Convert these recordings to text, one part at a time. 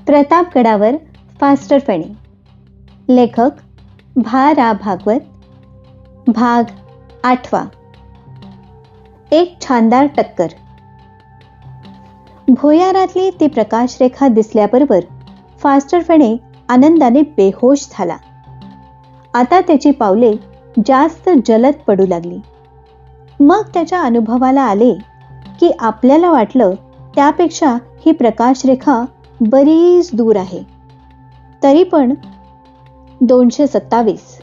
प्रतापगडावर faster Fene. लेखक भा. रा. भागवत. भाग 8. एक छानदार टक्कर. भुयारातली ती प्रकाशरेखा दिसल्याबरोबर फास्टर फेणे आनंदाने बेहोश झाला. आता त्याची पावले जास्त जलद पडू लागली. मग त्याच्या अनुभवाला आले की आपल्याला वाटलं त्यापेक्षा ही प्रकाशरेखा बरीच दूर आहे. तरी पण 227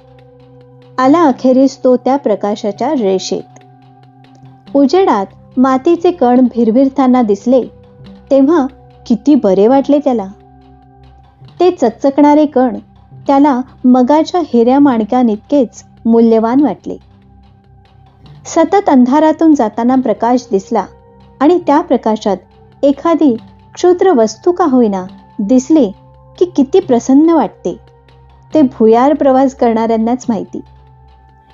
आला अखेरीस तो त्या प्रकाशाच्या रेषेत. उजेडात मातीचे कण भिरभिरताना दिसले तेव्हा किती बरे वाटले त्याला. ते चकचकणारे कण त्याला मगाच्या हिऱ्या माणक्याइतकेच मूल्यवान वाटले. सतत अंधारातून जाताना प्रकाश दिसला आणि त्या प्रकाशात एखादी क्षुद्र वस्तू का होईना दिसली की किती प्रसन्न वाटते ते भुयार प्रवास करणाऱ्यांनाच माहिती.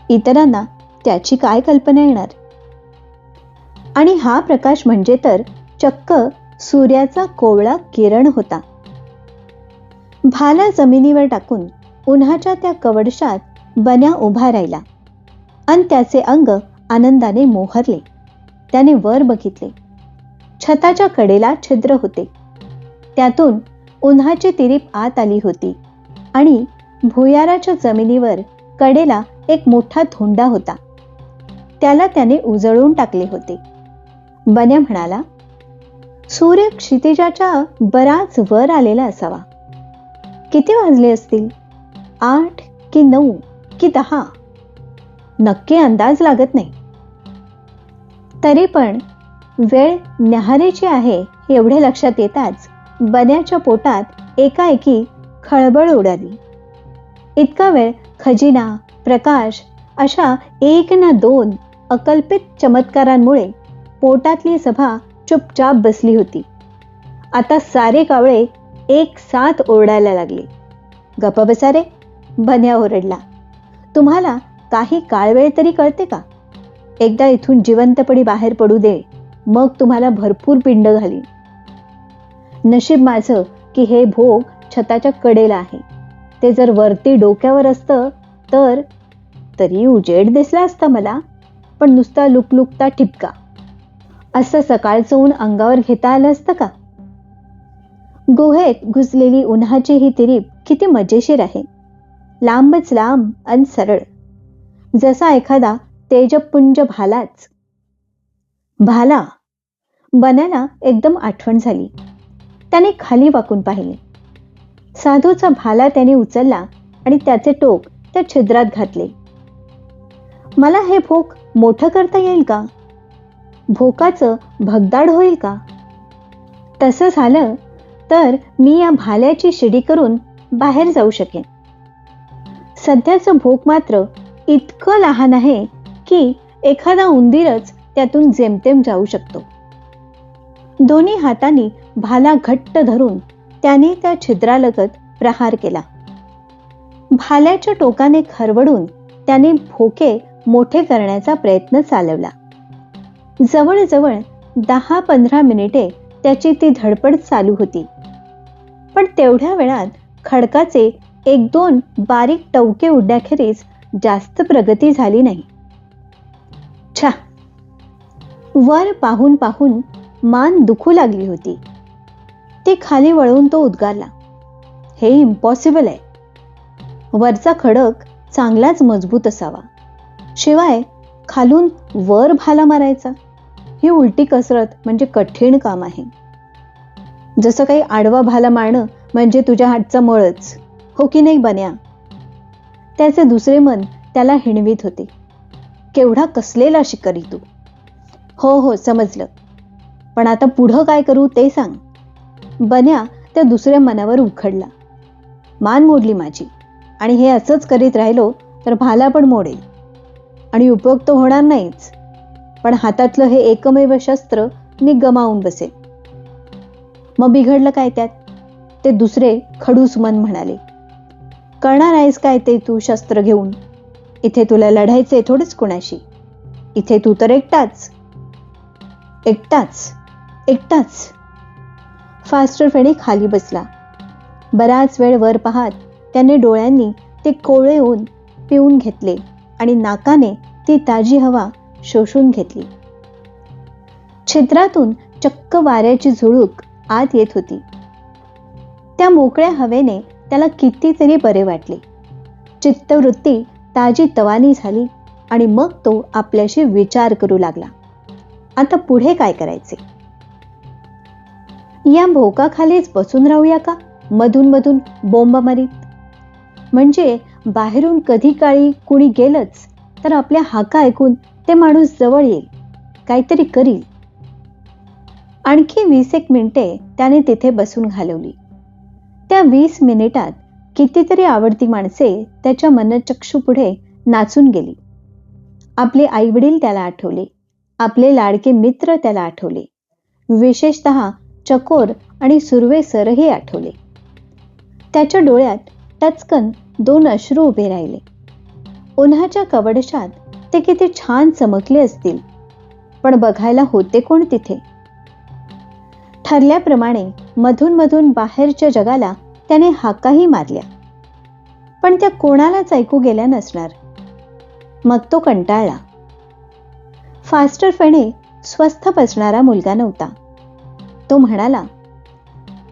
इतरांना त्याची काय कल्पना येणार. आणि हा प्रकाश म्हणजे तर चक्क सूर्याचा कोवळा किरण होता. भाला जमिनीवर टाकून उन्हाच्या त्या कवडशात बन्या उभा राहिला आणि त्याचे अंग आनंदाने मोहरले. त्याने वर बघितले. छताच्या कडेला छिद्र होते. त्यातून उन्हाची तिरीप आत आली होती आणि भुयाराच्या जमिनीवर कडेला एक मोठा धोंडा होता. त्याला त्याने उजळून टाकले होते. बन्या म्हणाला, सूर्य क्षितिजाच्या बराच वर आलेला असावा. किती वाजले असतील? 8 की 9 की 10? नक्की अंदाज लागत नाही. तरी पण वेळ न्याहारीची आहे एवढे लक्षात येताच बन्याच्या पोटात एकाएकी खळबळ उडाली. इतका वेळ खजिना, प्रकाश अशा 1 ना 2 अकल्पित चमत्कारांमुळे पोटातली सभा चुपचाप बसली होती. आता सारे कावळे एक साथ ओरडायला लागले. गप्प बसा रे, बन्या ओरडला. तुम्हाला काही काळ वेळ तरी कळते का? एकदा इथून जिवंतपणी बाहेर पडू दे, मग तुम्हाला भरपूर पिंड घालीन. नशीब माझं की हे भोग छताच्या कडेला आहे. ते जर वरती डोक्यावर असतं तर तरी उजेड दिसला असता मला, पण नुसता लुकलुकता ठिपका. असं सकाळचं ऊन अंगावर घेता आलं असतं का? गुहेत घुसलेली उन्हाची ही तिरीप किती मजेशीर आहे. लांबच लांब आणि सरळ, जसा एखादा तेजपुंज भालाच. भाला. बन्याला एकदम आठवण झाली. त्याने खाली वाकून पाहिले. साधूचा भाला त्याने उचलला आणि त्याचे टोक त्या छिद्रात घातले. मला हे भोक मोठं करता येईल का? भोकाचं भगदाड होईल का? तसं झालं तर मी या भाल्याची शिडी करून बाहेर जाऊ शकेन. सध्याचं भोक मात्र इतकं लहान आहे की एखादा उंदीरच त्यातून जेमतेम जाऊ शकतो. दोन्ही हातांनी भाला घट्ट धरून त्याने त्या छिद्रालगत प्रहार केला. भाल्याच्या टोकाने खरवडून त्याने भोके मोठे करण्याचा प्रयत्न चालवला. जवळजवळ 10-15 मिनिटे त्याची ती धडपड चालू होती. पण तेवढ्या वेळात खडकाचे 1-2 बारीक टवके उडण्याखेरीज जास्त प्रगती झाली नाही. छा. वर पाहून पाहून मान दुखू लागली होती. ते खाली वळून तो उद्गारला, हे इम्पॉसिबल आहे. वरचा खडक चांगलाच मजबूत असावा, शिवाय खालून वर भाला मारायचा ही उलटी कसरत म्हणजे कठीण काम आहे. जसं काही आडवा भाला मारणं म्हणजे तुझ्या हातचा मळच, हो की नाही बन्या? त्याचे दुसरे मन त्याला हिणवीत होते. केवढा कसलेला शिकारी तू. हो समजलं, पण आता पुढं काय करू ते सांग. बन्या त्या दुसऱ्या मनावर उखडला. मान मोडली माझी, आणि हे असंच करीत राहिलो तर भाला पण मोडेल आणि उपयोग तो होणार नाहीच. पण हातातलं हे एकमेव शस्त्र मी गमावून बसेल. मग बिघडलं काय त्यात? ते दुसरे खडूस मन म्हणाले. करणार आहेस काय ते तू शस्त्र घेऊन? इथे तुला लढायचे थोडेच कोणाशी. इथे तू तर एकटाच. फास्टर फेणे खाली बसला बराच वेळ वर पाहत त्याने डोळ्यांनी ते कोवळे ऊन पिऊन घेतले आणि नाकाने ती ताजी हवा शोषून घेतली. छिद्रातून चक्क वाऱ्याची झुळूक आत येत होती. त्या मोकळ्या हवेने त्याला कितीतरी बरे वाटले. चित्तवृत्ती ताजी तवानी झाली आणि मग तो आपल्याशी विचार करू लागला. आता पुढे काय करायचे? या भोकाखालीच बसून राहूया का मधून मधून बोंब मारीत? म्हणजे बाहेरून कधी काळी कुणी गेलंच तर आपल्या हाका ऐकून ते माणूस जवळ येईल, काहीतरी करील. आणखी 20 मिनिटे त्याने तिथे बसून घालवली. त्या 20 मिनिटात कितीतरी आवडती माणसे त्याच्या मनचक्षुपुढे नाचून गेली. आपले आईवडील त्याला आठवले, आपले लाडके मित्र त्याला आठवले, विशेषतः चकोर आणि सुर्वे सरही आठवले. त्याच्या डोळ्यात टचकन 2 अश्रू उभे राहिले. उन्हाच्या कवडशात ते किती छान चमकले असतील, पण बघायला होते कोण तिथे? ठरल्याप्रमाणे मधून मधून बाहेरच्या जगाला त्याने हाकाही मारल्या, पण त्या कोणालाच ऐकू गेल्या नसणार. मग तो कंटाळला. फास्टर फेणे स्वस्थ बसणारा मुलगा नव्हता. तो म्हणाला,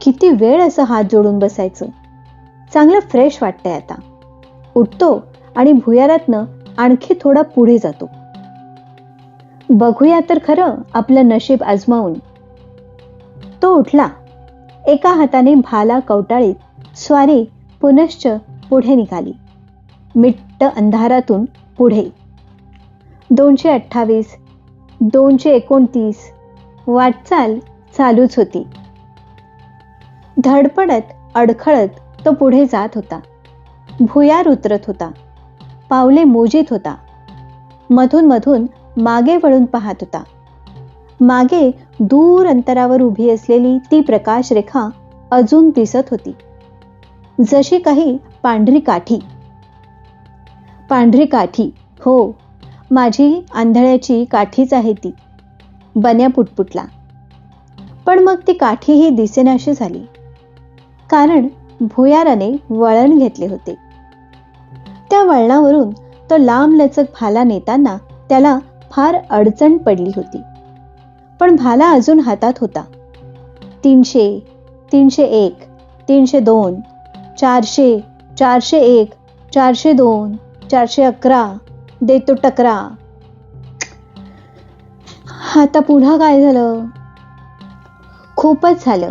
किती वेळ असं हात जोडून बसायचं? चांगलं फ्रेश वाटतंय आता. उठतो आणि भुयारातनं आणखी थोडा पुढे जातो. बघूया तर खरं आपलं नशीब आजमावून. तो उठला. एका हाताने भाला कवटाळीत स्वारी पुनश्च पुढे निघाली. मिट्ट अंधारातून पुढे. 228, 229 वाटचाल चालूच होती. धडपडत अडखळत तो पुढे जात होता. भुयार उतरत होता. पावले मोजीत होता. मधून मधून मागे वळून पाहत होता. मागे दूर अंतरावर उभी असलेली ती प्रकाश रेखा अजून दिसत होती, जशी काही पांढरी काठी. पांढरी काठी, हो, माझी आंधळ्याची काठीच आहे ती. बन्या पुटपुटला. पण मग ती काठीही दिसेनाशी झाली, कारण भुयाराने वळण घेतले होते. त्या वळणावरून तो लांबलचक भाला नेताना त्याला फार अडचण पडली होती. पण भाला अजून हातात होता. 300, 301, 302, 400, 401, 402, 411, देतो टकरा. आता पुन्हा काय झालं? खूपच झालं.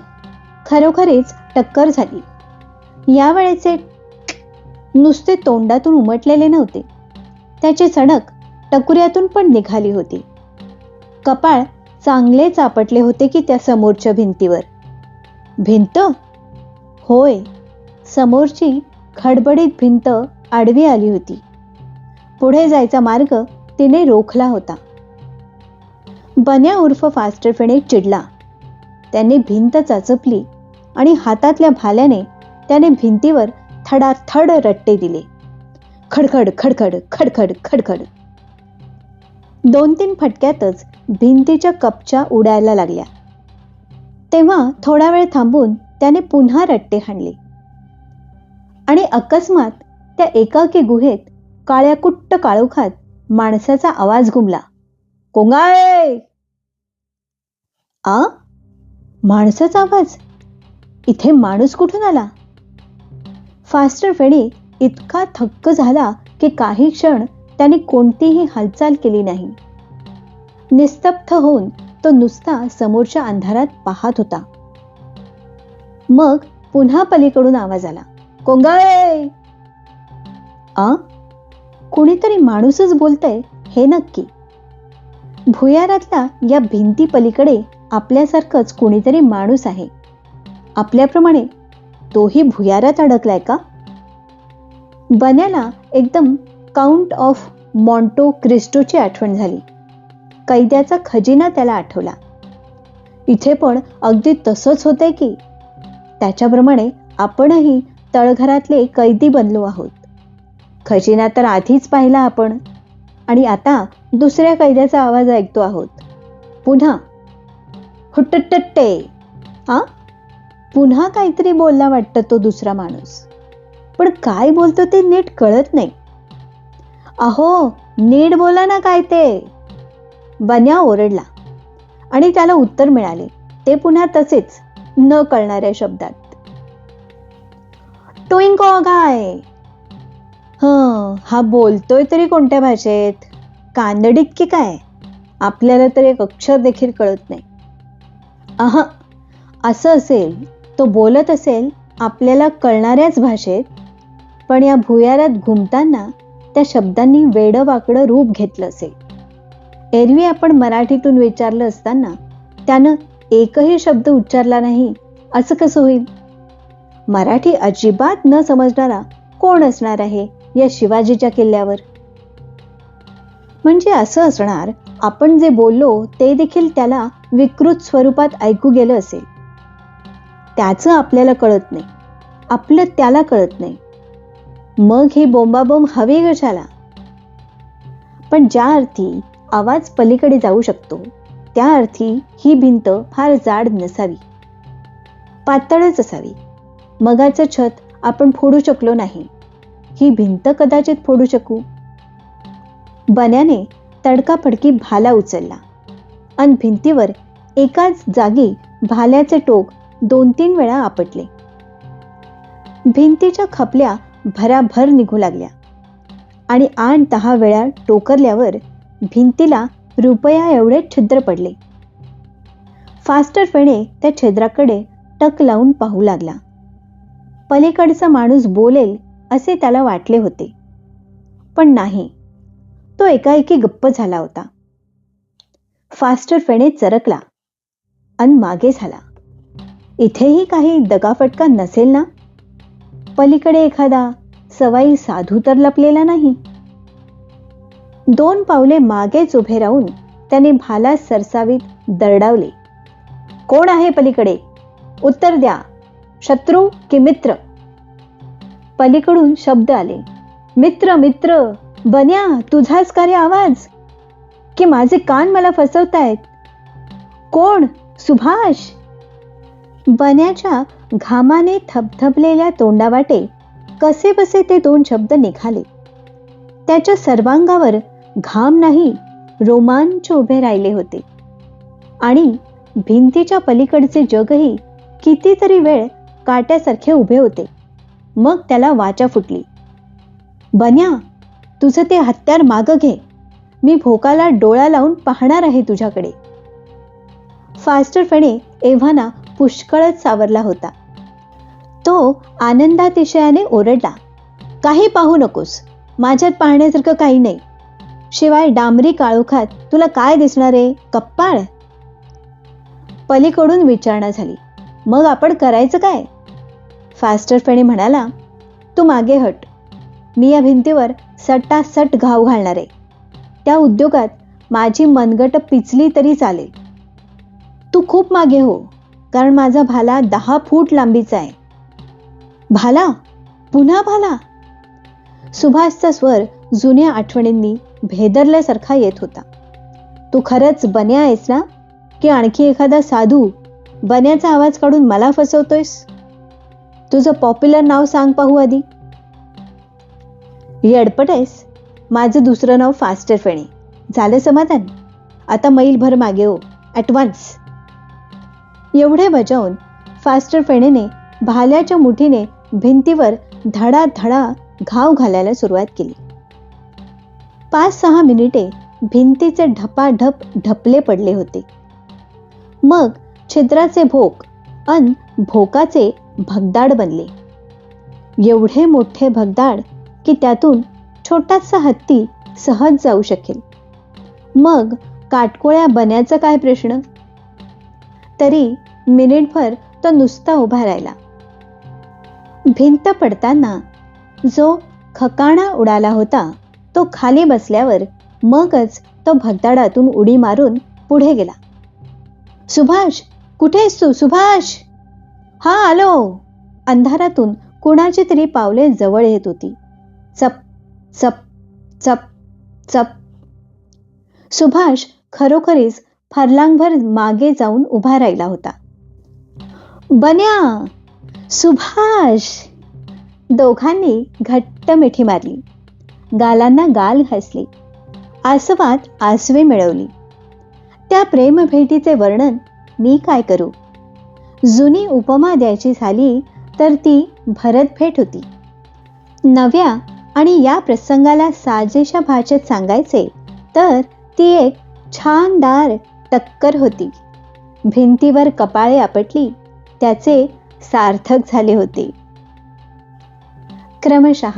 खरोखरीच टक्कर झाली. यावेळेचे नुसते तोंडातून उमटलेले नव्हते, त्याची चणक टकुऱ्यातून पण निघाली होती. कपाळ चांगलेच आपटले होते की त्या समोरच्या भिंतीवर. भिंत? होय, समोरची खडबडीत भिंत आडवी आली होती. पुढे जायचा मार्ग तिने रोखला होता. बन्या उर्फ फास्टर फेणे चिडला. त्याने भिंत चाचपली आणि हातातल्या भाल्याने त्याने भिंतीवर थडाथड रट्टे दिले. खडखड खडखड खडखड खडखड. 2-3 फटक्यातच भिंतीच्या कपच्या उडायला लागल्या. तेव्हा थोडा वेळ थांबून त्याने पुन्हा रट्टे हाणले आणि अकस्मात त्या एकाकी गुहेत काळ्याकुट्ट काळोखात माणसाचा आवाज घुमला. कोंगाय! माणसाचा आवाज? इथे माणूस कुठून आला? फास्टर फेणे इतका थक्क झाला की काही क्षण त्याने कोणतीही हालचाल केली नाही. निस्तब्ध होऊन तो नुसता समोरच्या अंधारात पाहत होता. मग पुन्हा पलीकडून आवाज आला. कोंगाय! कुणीतरी माणूसच बोलतय हे नक्की. भुयारातल्या या भिंती पलीकडे आपल्यासारखंच कुणीतरी माणूस आहे. आपल्याप्रमाणे तोही भुयारात अडकलाय का? बन्याला एकदम काउंट ऑफ मॉन्टो क्रिस्टोची आठवण झाली. कैद्याचा खजिना त्याला आठवला. इथे पण अगदी तसंच होतंय की. त्याच्याप्रमाणे आपणही तळघरातले कैदी बनलो आहोत. खजिना तर आधीच पाहिला आपण आणि आता दुसऱ्या कैद्याचा आवाज ऐकतो आहोत. पुन्हा हुट्टट्टे. पुन्हा काहीतरी बोलला वाटतं तो दुसरा माणूस, पण काय बोलतो ते नीट कळत नाही. अहो, नीट बोला ना काय ते, बन्या ओरडला. आणि त्याला उत्तर मिळाले, ते पुन्हा तसेच न कळणाऱ्या शब्दात. टोइंको गाय. हा बोलतोय तरी कोणत्या भाषेत? कानडीत की काय? आपल्याला तर एक अक्षर देखील कळत नाही. असं असेल, तो बोलत असेल आपल्याला कळणाऱ्याच भाषेत, पण या भुयारात घुमताना त्या शब्दांनी वेडं-वाकडं रूप घेतलं असेल. एरवी आपण मराठीतून विचारलं असताना त्यानं एकही शब्द उच्चारला नाही, असं कसं होईल? मराठी अजिबात न समजणारा कोण असणार आहे या शिवाजीच्या किल्ल्यावर? म्हणजे असं असणार, आपण जे बोललो ते देखील त्याला विकृत स्वरूपात ऐकू गेलं असेल. त्याचं आपल्याला कळत नाही, आपलं त्याला कळत नाही. मग ही बोंबाबोंब हवी कशाला? पण ज्या अर्थी आवाज पलीकडे जाऊ शकतो, त्या अर्थी ही भिंत फार जाड नसावी, पातळच असावी. मगाचं छत आपण फोडू शकलो नाही, ही भिंत कदाचित फोडू शकू. बन्याने तडकाफडकी भाला उचलला आणि भिंतीवर एकाच जागी भाल्याचे टोक 2-3 वेळा आपटले. भिंतीच्या खपल्या भराभर निघू लागल्या आणि 8-10 वेळा टोकरल्यावर भिंतीला रुपया एवढे छिद्र पडले. फास्टर फेणे त्या छिद्राकडे टक लावून पाहू लागला. पलीकडचा माणूस बोलेल असे त्याला वाटले होते, पण नाही. तो एकाएकी गप्प झाला होता. फास्टर फेणे चरकला आणि मागे झाला. इथेही काही दगाफटका नसेल ना? पलीकडे एखादा सवाई साधू तर लपलेला नाही? 2 पावले मागेच उभे राहून त्याने भाला सरसावीत दरडावले. कोण आहे पलीकडे? उत्तर द्या. शत्रू की मित्र? पलीकडून शब्द आले. मित्र, मित्र. बन्या, तुझाच कार्य आवाज? की माझे कान मला फसवतायत? कोण? सुभाष? बन्याच्या घामाने थपथपलेल्या तोंडावाटे कसे बसे ते 2 शब्द निघाले. त्याच्या सर्वांगावर घाम नाही, रोमांच उभे राहिले होते. आणि भिंतीच्या पलीकडचे जगही कितीतरी वेळ काट्यासारखे उभे होते. मग त्याला वाचा फुटली. बन्या, तुझं ते हत्यार मागं घे. मी भोकाला डोळा लावून पाहणार आहे तुझ्याकडे. फास्टर फेणे एव्हाना पुष्कळच सावरला होता. तो आनंदातिशयाने ओरडला. काही पाहू नकोस, माझ्यात पाहण्यासारखं काही नाही. शिवाय डांबरी काळोखात तुला काय दिसणार आहे? कप्पाळ? पलीकडून विचारणा झाली. मग आपण करायचं काय? फास्टर फेणे म्हणाला, तू मागे हट. मी या भिंतीवर सटासट घाव घालणार आहे. त्या उद्योगात माझी मनगट पिचली तरी चालेल. तू खूप मागे हो, कारण माझा भाला 10 फूट लांबीचा आहे. भाला? पुन्हा भाला? सुभाषचा स्वर जुन्या आठवणींनी भेदरल्यासारखा येत होता. तू खरंच बन्या आहेस ना? की आणखी एखादा साधू बन्याचा आवाज काढून मला फसवतोयस? तुझं पॉप्युलर नाव सांग पाहू आधी. येडपट आहेस? माझं दुसरं नाव फास्टर फेणे. झालं समाधान? आता मैलभर मागे हो, ॲट वन्स. एवढे बजावून फास्टर फेणेने भाल्याच्या मुठीने भिंतीवर धडाधडा घाव घालायला सुरुवात केली. 5-6 मिनिटे भिंतीचे ढपाढप ढपले पडले होते. मग छिद्राचे भोक अन भोकाचे भगदाड बनले. एवढे मोठे भगदाड की त्यातून छोटासा हत्ती सहज जाऊ शकेल. मग काटकोळ्या बन्याचा काय प्रश्न? तरी मिनिटभर तो नुसता उभा राहिला. भिंत पडताना जो खकाणा उडाला होता तो खाली बसल्यावर मगच तो भगदाडातून उडी मारून पुढे गेला. सुभाष, कुठे आहेस तू? सुभाष! हा, आलो. अंधारातून कुणाची तरी पावले जवळ येत होती. चप चप चप चप. सुभाष खरोखरीच फरलांगभर मागे जाऊन उभा राहिला होता. बन्या, सुभाष. दोघांनी घट्ट मिठी मारली, गालांना गाल घासले, आसवात आसवे मिळवली. त्या प्रेमभेटीचे वर्णन मी काय करू. जुनी उपमा द्यायची झाली तर ती भरतभेट होती. नव्या आणि या प्रसंगाला साजेशा भाषेत सांगायचे तर ती एक छानदार टक्कर होती. भिंतीवर कपाळे आपटली, त्याचे सार्थक झाले होते. क्रमशः